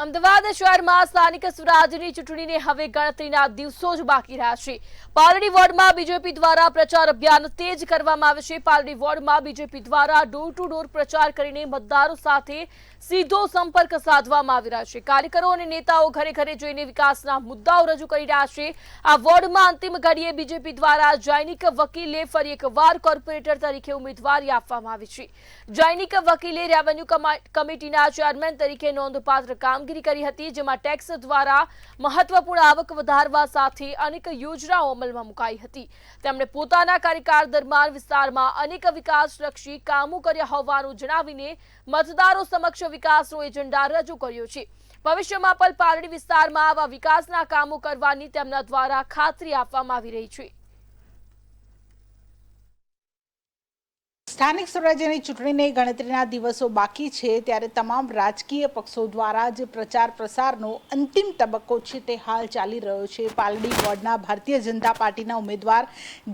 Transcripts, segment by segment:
અમદાવાદ શહેરમાં સ્થાનિક સ્વરાજની ચૂંટણીને હવે ગણતરીના દિવસો જ બાકી રહ્યા છે। પાલડી વોર્ડમાં બીજેપી દ્વારા પ્રચાર અભિયાન તેજ કરવામાં આવે છે। પાલડી વોર્ડમાં બીજેપી દ્વારા ડોર ટુ ડોર પ્રચાર કરીને મતદારો સાથે સીધો સંપર્ક સાધવામાં આવી રહ્યા છે। કાર્યકરો અને નેતાઓ ઘરે ઘરે જઈને વિકાસના મુદ્દાઓ રજૂ કરી રહ્યા છે। આ વોર્ડમાં અંતિમ ઘડીએ બીજેપી દ્વારા જૈનિક વકીલે ફરી એકવાર કોર્પોરેટર તરીકે ઉમેદવારી આપવામાં આવી છે। જૈનિક વકીલે રેવન્યુ કમિટીના ચેરમેન તરીકે નોંધપાત્ર કામગીરી કરી હતી, જેમાં ટેક્સ દ્વારા મહત્વપૂર્ણ આવક વધારવા સાથે અનેક યોજનાઓ અમલમાં મુકાઈ હતી। તેમણે પોતાના કાર્યકાળ દરમિયાન વિસ્તારમાં અનેક વિકાસલક્ષી કામો કર્યા હોવાનું જણાવીને મતદારો સમક્ષ વિકાસનો એજન્ડા રજૂ કર્યો છે। ભવિષ્યમાં પણ પાલડી વિસ્તારમાં આવા વિકાસના કામો કરવાની તેમના દ્વારા ખાતરી આપવામાં આવી રહી છે। સ્થાનિક સ્વરાજ્યની ચૂંટણીની ગણતરીના દિવસો બાકી છે, ત્યારે તમામ રાજકીય પક્ષો દ્વારા જે પ્રચાર પ્રસારનો અંતિમ તબક્કો છે તે હાલ ચાલી રહ્યો છે। પાલડી વોર્ડના ભારતીય જનતા પાર્ટીના ઉમેદવાર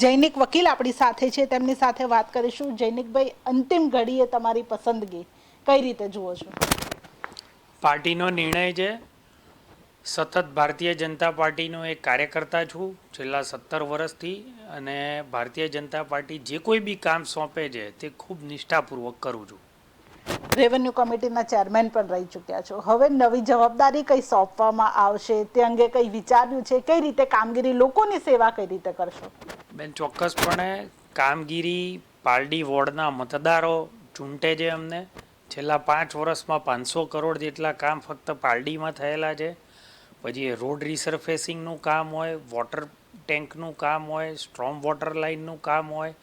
જૈનિક વકીલ આપણી સાથે છે, તેમની સાથે વાત કરીશું। જૈનિકભાઈ, અંતિમ ઘડીએ તમારી પસંદગી કઈ રીતે જુઓ છો? પાર્ટીનો નિર્ણય છે। સતત ભારતીય જનતા પાર્ટીનો એક કાર્યકર્તા છું છેલ્લા 17 વર્ષથી, અને ભારતીય જનતા પાર્ટી જે કોઈ બી કામ સોંપે છે તે ખૂબ નિષ્ઠાપૂર્વક કરું છું। રેવન્યુ કમિટીના ચેરમેન પણ રહી ચૂક્યા છો, હવે નવી જવાબદારી કઈ સોંપવામાં આવશે તે અંગે કઈ વિચાર્યું છે? કઈ રીતે કામગીરી, લોકોની સેવા કઈ રીતે કરશો? બેન, ચોક્કસપણે કામગીરી પાલડી વોર્ડના મતદારો ચૂંટે છે અમને। છેલ્લા 5 વર્ષમાં 500 કરોડ જેટલા કામ ફક્ત પાલડીમાં થયેલા છે। પછી રોડ રિસર્ફેસિંગનું કામ હોય, વોટર ટેન્કનું કામ હોય, સ્ટ્રોમ વોટર લાઇનનું કામ હોય,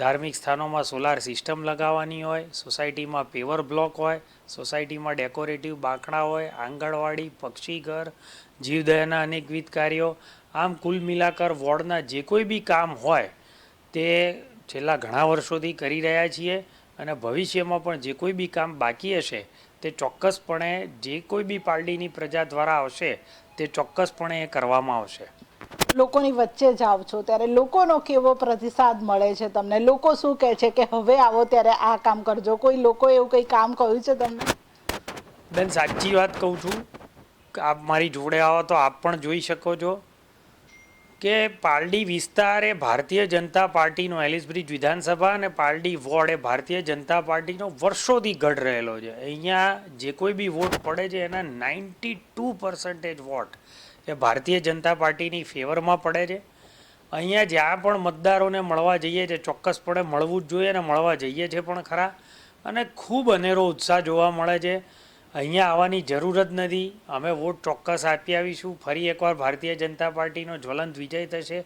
ધાર્મિક સ્થાનોમાં સોલાર સિસ્ટમ લગાવવાની હોય, સોસાયટીમાં પેવર બ્લોક હોય, સોસાયટીમાં ડેકોરેટિવ બાંકડા હોય, આંગણવાડી, પક્ષીઘર, જીવદયાના અનેકવિધ કાર્યો। આમ કુલ મિલાકર વોર્ડના જે કોઈ બી કામ હોય તે છેલ્લા ઘણા વર્ષોથી કરી રહ્યા છીએ, અને ભવિષ્યમાં પણ જે કોઈ બી કામ બાકી હશે તે ચોક્કસપણે જે કોઈ બી પાર્ટીની પ્રજા દ્વારા આવશે તે ચોક્કસપણે એ કરવામાં આવશે। લોકોની વચ્ચે જાવ છો ત્યારે લોકોનો કેવો પ્રતિસાદ મળે છે તમને? લોકો શું કહે છે કે હવે આવો ત્યારે આ કામ કરજો? કોઈ લોકો એવું કંઈ કામ કહ્યું છે તમને? બેન, સાચી વાત કહું છું, આપ મારી જોડે આવો તો આપ પણ જોઈ શકો છો કે પાલડી વિસ્તાર એ ભારતીય જનતા પાર્ટીનો, એલિસબ્રિજ વિધાનસભા અને પાલડી વોર્ડ એ ભારતીય જનતા પાર્ટીનો વર્ષોથી ગઢ રહેલો છે। અહીંયા જે કોઈ બી વોટ પડે છે એના 92% વોટ એ ભારતીય જનતા પાર્ટીની ફેવરમાં પડે છે। અહીંયા જ્યાં પણ મતદારોને મળવા જઈએ છીએ ચોક્કસપણે મળવું જ જોઈએ, અને મળવા જઈએ છીએ પણ ખરા, અને ખૂબ અનેરો ઉત્સાહ જોવા મળે છે। અહીંયા આવવાની જરૂર જ નથી, અમે વોટ ચોક્કસ આપી આવીશું। ફરી એકવાર ભારતીય જનતા પાર્ટીનો જ્વલંત વિજય થશે,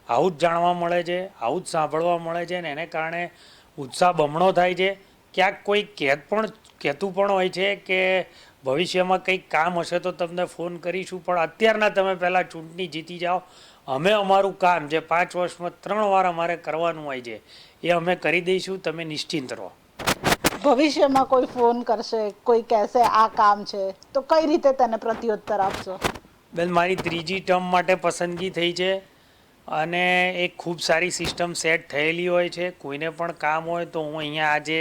આવું જ જાણવા મળે છે, આવું જ સાંભળવા મળે છે, અને એને કારણે ઉત્સાહ બમણો થાય છે। ક્યાંક કોઈ કહેતું પણ હોય છે કે ભવિષ્યમાં કંઈક કામ હશે તો તમને ફોન કરીશું, પણ અત્યારના તમે પહેલાં ચૂંટણી જીતી જાઓ, અમે અમારું કામ જે 5 વર્ષમાં 3 વાર અમારે કરવાનું હોય છે એ અમે કરી દઈશું, તમે નિશ્ચિંત રહો। ભવિષ્યમાં કોઈ ફોન કરશે, કોઈ કહેશે આ કામ છે, તો કઈ રીતે તેને પ્રત્યુત્તર આપશો? બેન, મારી 3જી ટર્મ માટે પસંદગી થઈ છે, અને એક ખૂબ સારી સિસ્ટમ સેટ થયેલી હોય છે। કોઈને પણ કામ હોય તો હું અહીંયા આ જે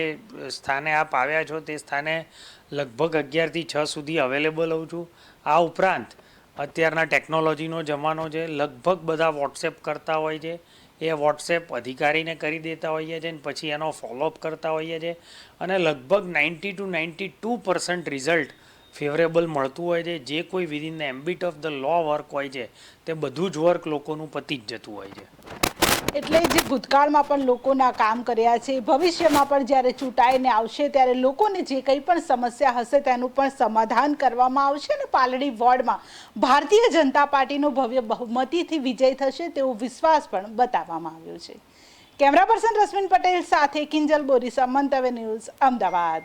સ્થાને આપ આવ્યા છો તે સ્થાને લગભગ 11 થી 6 સુધી અવેલેબલ હોઉં છું। આ ઉપરાંત અત્યારના ટેકનોલોજીનો જમાનો છે, લગભગ બધા વોટ્સએપ કરતા હોય છે, એ વોટ્સએપ અધિકારીને કરી દેતા હોઈએ છીએ, અને પછી એનો ફોલોઅપ કરતા હોઈએ છીએ, અને લગભગ 90 to 92% રિઝલ્ટ ફેવરેબલ મળતું હોય છે। જે કોઈ within the ambit of the law work હોય છે તે બધું જ વર્ક લોકોનું પતી જ જતું હોય છે। એટલે જે ભૂતકાળમાં પણ લોકોના કામ કર્યા છે, ભવિષ્યમાં પણ જ્યારે ચૂંટાઈને આવશે ત્યારે લોકોને જે કંઈ પણ સમસ્યા હશે તેનું પણ સમાધાન કરવામાં આવશે, ને પાલડી વોર્ડમાં ભારતીય જનતા પાર્ટીનો ભવ્ય બહુમતીથી વિજય થશે તેવો વિશ્વાસ પણ બતાવવામાં આવ્યો છે। કેમેરા પર્સન રશ્મિન પટેલ સાથે કિંજલ બોરીસા, મંતવ્ય ન્યૂઝ, અમદાવાદ।